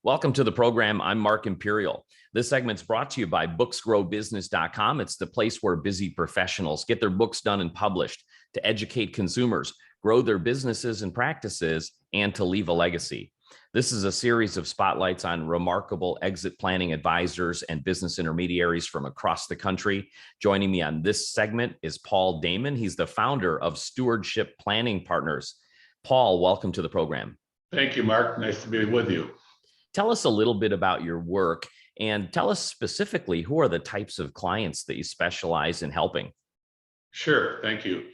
Welcome to the program. I'm Mark Imperial. This segment's brought to you by booksgrowbusiness.com. It's the place where busy professionals get their books done and published to educate consumers, grow their businesses and practices, and to leave a legacy. This is a series of spotlights on remarkable exit planning advisors and business intermediaries from across the country. Joining me on this segment is Paul Damon. He's the founder of Stewardship Planning Partners. Paul, welcome to the program. Thank you, Mark. Nice to be with you. Tell us a little bit about your work and tell us specifically who are the types of clients that you specialize in helping. Sure, thank you.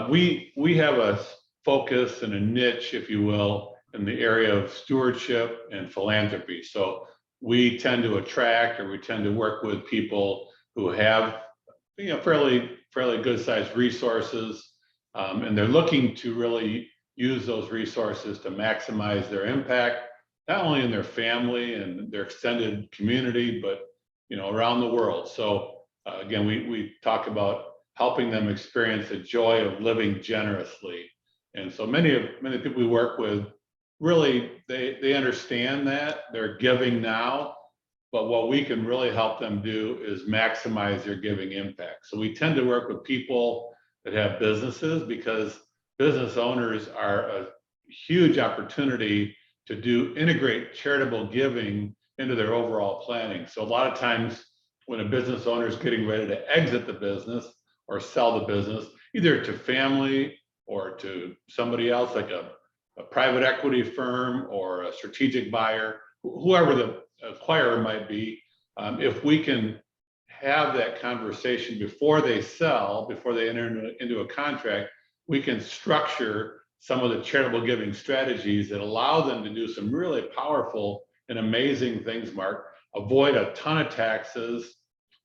We have a focus and a niche, if you will, in the area of stewardship and philanthropy. So we tend to attract, or we tend to work with people who have, fairly good sized resources, and they're looking to really use those resources to maximize their impact, not only in their family and their extended community, but around the world. So again, we talk about helping them experience the joy of living generously. And so many people we work with, really, they understand that they're giving now, but what we can really help them do is maximize their giving impact. So we tend to work with people that have businesses, because business owners are a huge opportunity to integrate charitable giving into their overall planning. So a lot of times when a business owner is getting ready to exit the business or sell the business, either to family or to somebody else, like a private equity firm or a strategic buyer, whoever the acquirer might be, if we can have that conversation before they sell, before they enter into a contract, we can structure some of the charitable giving strategies that allow them to do some really powerful and amazing things, Mark. Avoid a ton of taxes,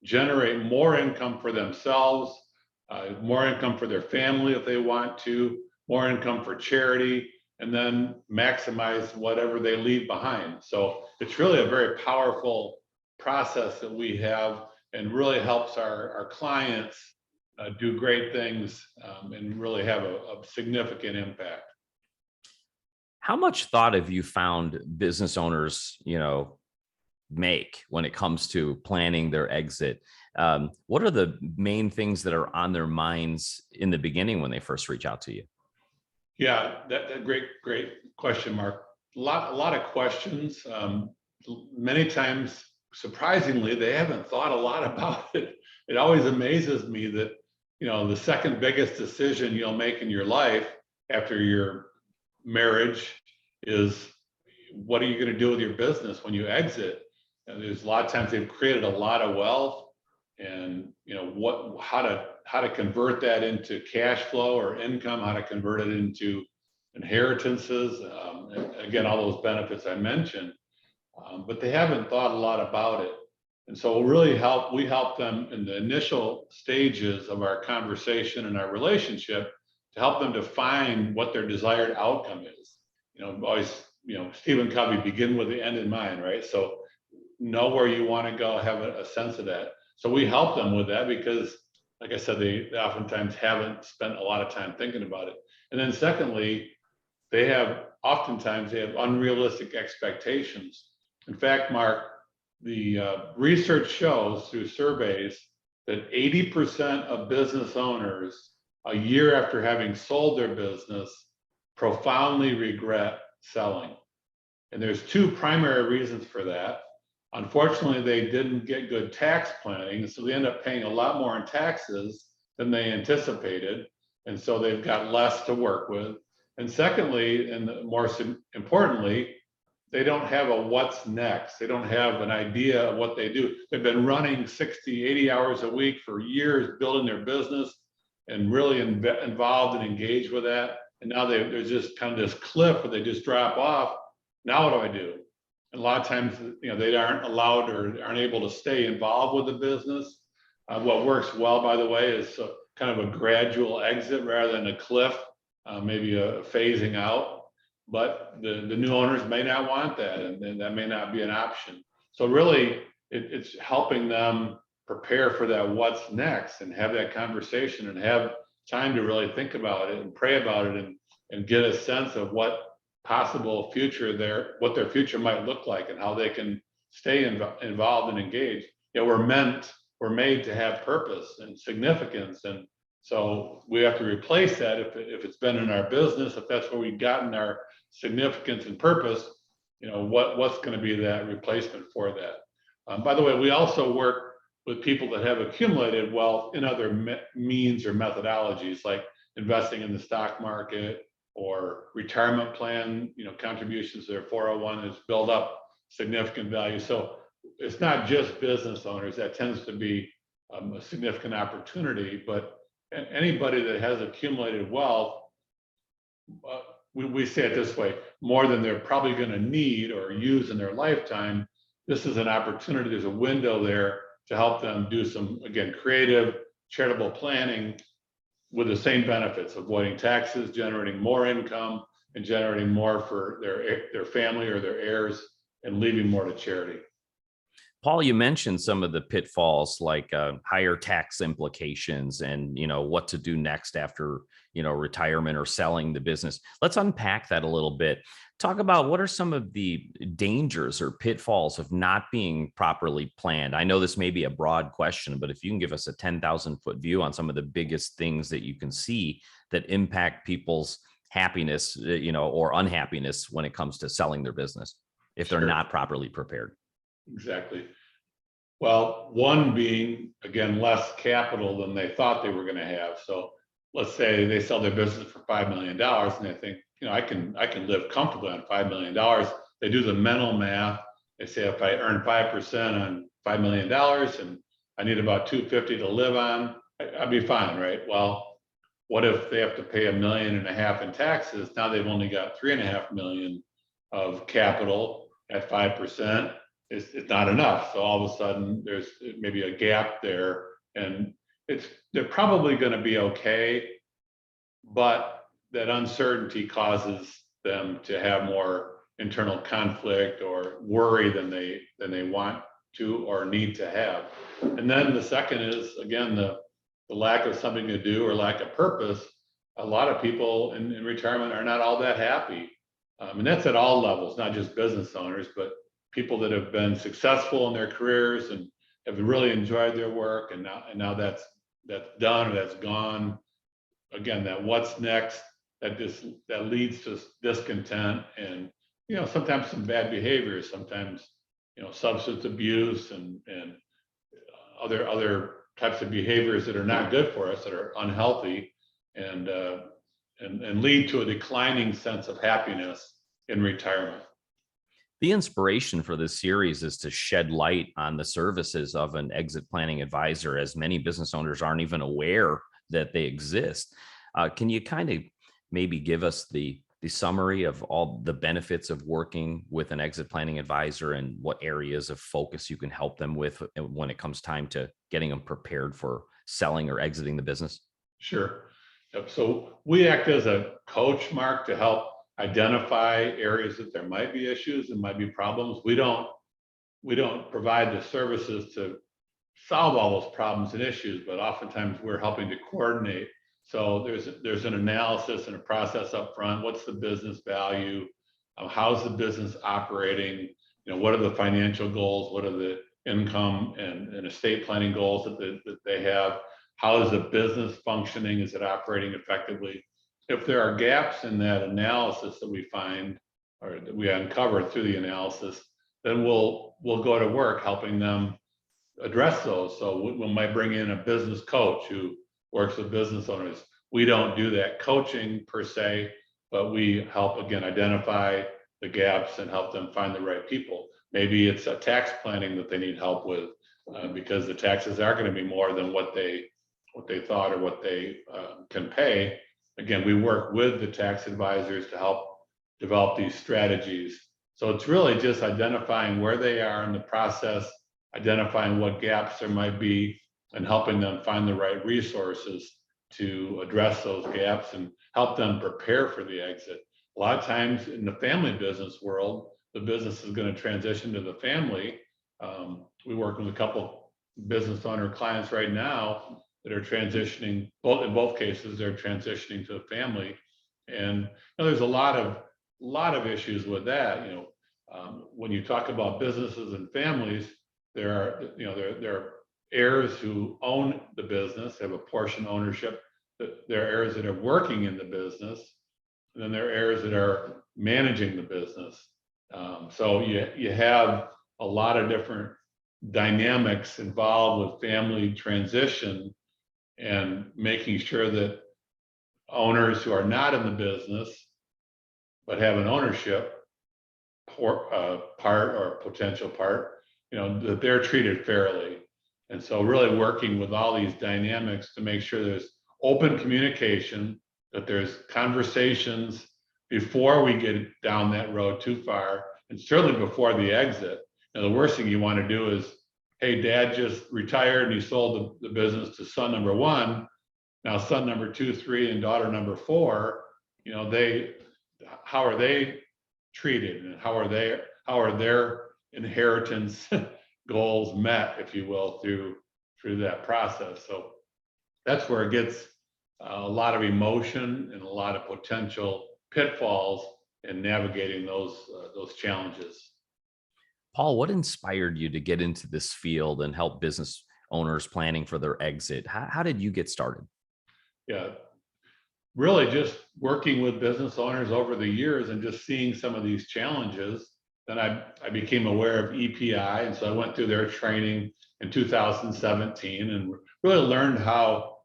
generate more income for themselves, more income for their family if they want to, more income for charity, and then maximize whatever they leave behind. So it's really a very powerful process that we have, and really helps our clients do great things and really have a significant impact. How much thought have you found business owners, make when it comes to planning their exit? What are the main things that are on their minds in the beginning when they first reach out to you? Yeah, that great question, Mark. A lot of questions. Many times, surprisingly, they haven't thought a lot about it. It always amazes me that the second biggest decision you'll make in your life after your marriage is, what are you going to do with your business when you exit? And there's a lot of times they've created a lot of wealth, and how to convert that into cash flow or income, how to convert it into inheritances, and again, all those benefits I mentioned, but they haven't thought a lot about it. And so we help them in the initial stages of our conversation and our relationship to help them define what their desired outcome is. Always, Stephen Covey, begin with the end in mind, right? So know where you want to go, have a sense of that. So we help them with that because, like I said, they oftentimes haven't spent a lot of time thinking about it. And then secondly, oftentimes they have unrealistic expectations. In fact, Mark, the research shows through surveys that 80% of business owners, a year after having sold their business, profoundly regret selling. And there's two primary reasons for that. Unfortunately, they didn't get good tax planning, so they end up paying a lot more in taxes than they anticipated, and so they've got less to work with. And secondly, and more importantly, they don't have a what's next. They don't have an idea of what they do. They've been running 60, 80 hours a week for years, building their business and really involved and engaged with that. And now there's just kind of this cliff where they just drop off. Now what do I do? And a lot of times, they aren't allowed or aren't able to stay involved with the business. What works well, by the way, is kind of a gradual exit rather than a cliff, maybe a phasing out. But the new owners may not want that, and that may not be an option. So really, it's helping them prepare for that what's next, and have that conversation, and have time to really think about it and pray about it, and get a sense of what possible future there, what their future might look like, and how they can stay involved and engaged. We're made to have purpose and significance, and so we have to replace that if it's been in our business, if that's where we've gotten our significance and purpose. What's going to be that replacement for that? By the way, we also work with people that have accumulated wealth in other means or methodologies, like investing in the stock market or retirement plan, contributions to their 401 has built up significant value. So it's not just business owners. That tends to be a significant opportunity, but anybody that has accumulated wealth, we say it this way, more than they're probably going to need or use in their lifetime. This is an opportunity. There's a window there to help them do some, again, creative, charitable planning with the same benefits: avoiding taxes, generating more income, and generating more for their family or their heirs, and leaving more to charity. Paul, you mentioned some of the pitfalls, like higher tax implications and, what to do next after, retirement or selling the business. Let's unpack that a little bit. Talk about what are some of the dangers or pitfalls of not being properly planned. I know this may be a broad question, but if you can give us a 10,000-foot view on some of the biggest things that you can see that impact people's happiness, or unhappiness when it comes to selling their business, if they're not properly prepared. Exactly. Well, one being, again, less capital than they thought they were going to have. So let's say they sell their business for $5 million and they think, I can live comfortably on $5 million. They do the mental math. They say, if I earn 5% on $5 million and I need about $250 to live on, I'd be fine, right? Well, what if they have to pay $1.5 million in taxes? Now they've only got $3.5 million of capital at 5%. It's not enough. So all of a sudden there's maybe a gap there, and they're probably going to be okay, but that uncertainty causes them to have more internal conflict or worry than they want to or need to have. And then the second is, again, the lack of something to do or lack of purpose. A lot of people in retirement are not all that happy. And that's at all levels, not just business owners, but people that have been successful in their careers and have really enjoyed their work, and now that's done or that's gone. Again, that what's next, that leads to discontent and sometimes some bad behaviors, sometimes substance abuse and other types of behaviors that are not good for us, that are unhealthy, and lead to a declining sense of happiness in retirement. The inspiration for this series is to shed light on the services of an exit planning advisor, as many business owners aren't even aware that they exist. Can you kind of maybe give us the summary of all the benefits of working with an exit planning advisor and what areas of focus you can help them with when it comes time to getting them prepared for selling or exiting the business? Sure. Yep. So we act as a coach, Mark, to help identify areas that there might be issues and might be problems. We don't provide the services to solve all those problems and issues, but oftentimes we're helping to coordinate. So there's an analysis and a process up front. What's the business value? How's the business operating? What are the financial goals? What are the income and estate planning goals that they have? How is the business functioning? Is it operating effectively? If there are gaps in that analysis that we find or that we uncover through the analysis, then we'll go to work helping them address those. So we might bring in a business coach who works with business owners. We don't do that coaching per se, but we help, again, identify the gaps and help them find the right people. Maybe it's a tax planning that they need help with because the taxes are going to be more than what they thought or what they can pay. Again, we work with the tax advisors to help develop these strategies. So it's really just identifying where they are in the process, identifying what gaps there might be, and helping them find the right resources to address those gaps and help them prepare for the exit. A lot of times in the family business world, the business is going to transition to the family. We work with a couple business owner clients right now that are transitioning, in both cases, they're transitioning to a family. And there's a lot of lot of issues with that. When you talk about businesses and families, there are heirs who own the business, have a portion ownership. There are heirs that are working in the business, and then there are heirs that are managing the business. So you have a lot of different dynamics involved with family transition and making sure that owners who are not in the business but have an ownership part or potential part, that they're treated fairly. And so really working with all these dynamics to make sure there's open communication, that there's conversations before we get down that road too far, and certainly before the exit. The worst thing you want to do is, hey, dad just retired and he sold the business to son number one. Now son number 2, 3, and daughter number 4, how are they treated, and how are their inheritance goals met, if you will, through that process. So that's where it gets a lot of emotion and a lot of potential pitfalls in navigating those challenges. Paul, what inspired you to get into this field and help business owners planning for their exit? How did you get started? Yeah, really just working with business owners over the years and just seeing some of these challenges. Then I became aware of EPI, and so I went through their training in 2017 and really learned how,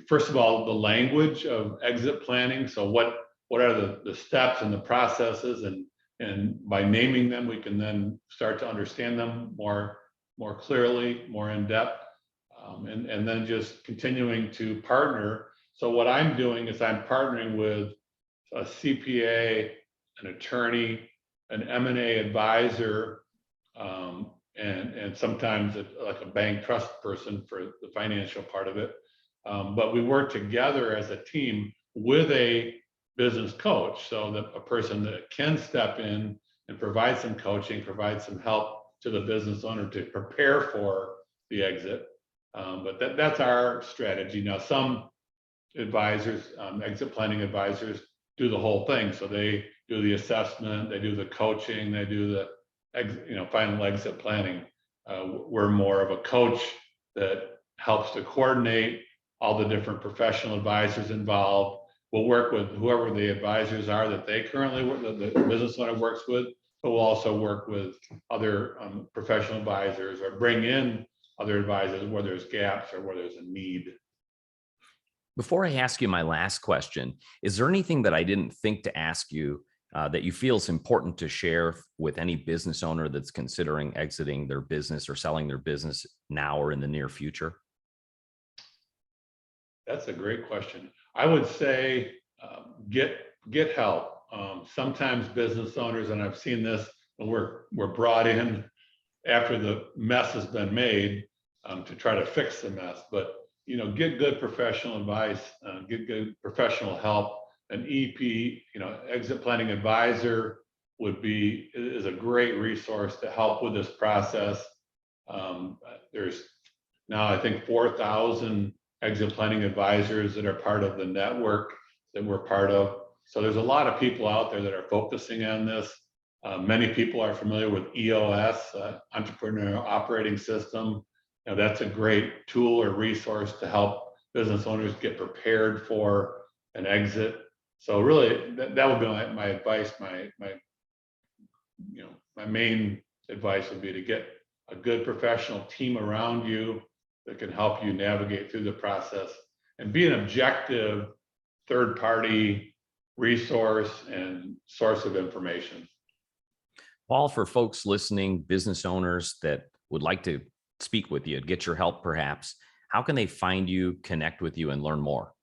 first of all, the language of exit planning. So what are the steps and the processes, and by naming them, we can then start to understand them more clearly, more in depth, and then just continuing to partner. So what I'm doing is I'm partnering with a CPA, an attorney, an M&A advisor, and sometimes like a bank trust person for the financial part of it. But we work together as a team with a business coach, so that a person that can step in and provide some coaching, provide some help to the business owner to prepare for the exit. But that's our strategy. Now, some advisors, exit planning advisors, do the whole thing. So they do the assessment, they do the coaching, they do the final exit planning. We're more of a coach that helps to coordinate all the different professional advisors involved. We'll work with whoever the advisors are that they currently work, the business owner works with, but we'll also work with other professional advisors, or bring in other advisors where there's gaps or where there's a need. Before I ask you my last question, is there anything that I didn't think to ask you that you feel is important to share with any business owner that's considering exiting their business or selling their business now or in the near future? That's a great question. I would say get help. Sometimes business owners, and I've seen this when we're brought in after the mess has been made to try to fix the mess. But get good professional advice, get good professional help. An EP, exit planning advisor is a great resource to help with this process. There's now, I think, 4,000 exit planning advisors that are part of the network that we're part of. So there's a lot of people out there that are focusing on this. Many people are familiar with EOS, Entrepreneurial Operating System. That's a great tool or resource to help business owners get prepared for an exit. So really, that would be my advice. My main advice would be to get a good professional team around you that can help you navigate through the process, and be an objective third-party resource and source of information. Paul, for folks listening, business owners that would like to speak with you, get your help perhaps, how can they find you, connect with you, and learn more?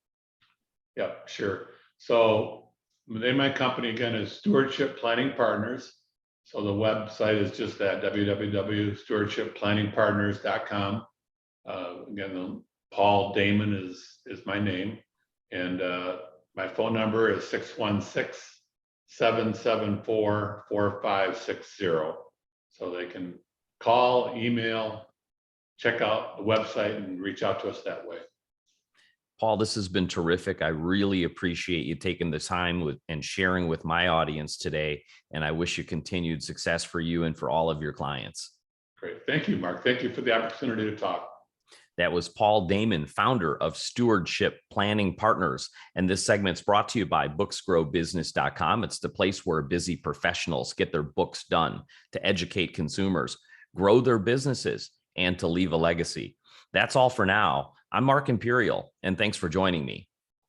Yeah, sure. So the name of my company, again, is Stewardship Planning Partners. So the website is just that, www.stewardshipplanningpartners.com. Again, Paul Damon is my name. And my phone number is 616-774-4560. So they can call, email, check out the website, and reach out to us that way. Paul, this has been terrific. I really appreciate you taking the time and sharing with my audience today. And I wish you continued success for you and for all of your clients. Great. Thank you, Mark. Thank you for the opportunity to talk. That was Paul Damon, founder of Stewardship Planning Partners. And this segment's brought to you by booksgrowbusiness.com. It's the place where busy professionals get their books done to educate consumers, grow their businesses, and to leave a legacy. That's all for now. I'm Mark Imperial, and thanks for joining me.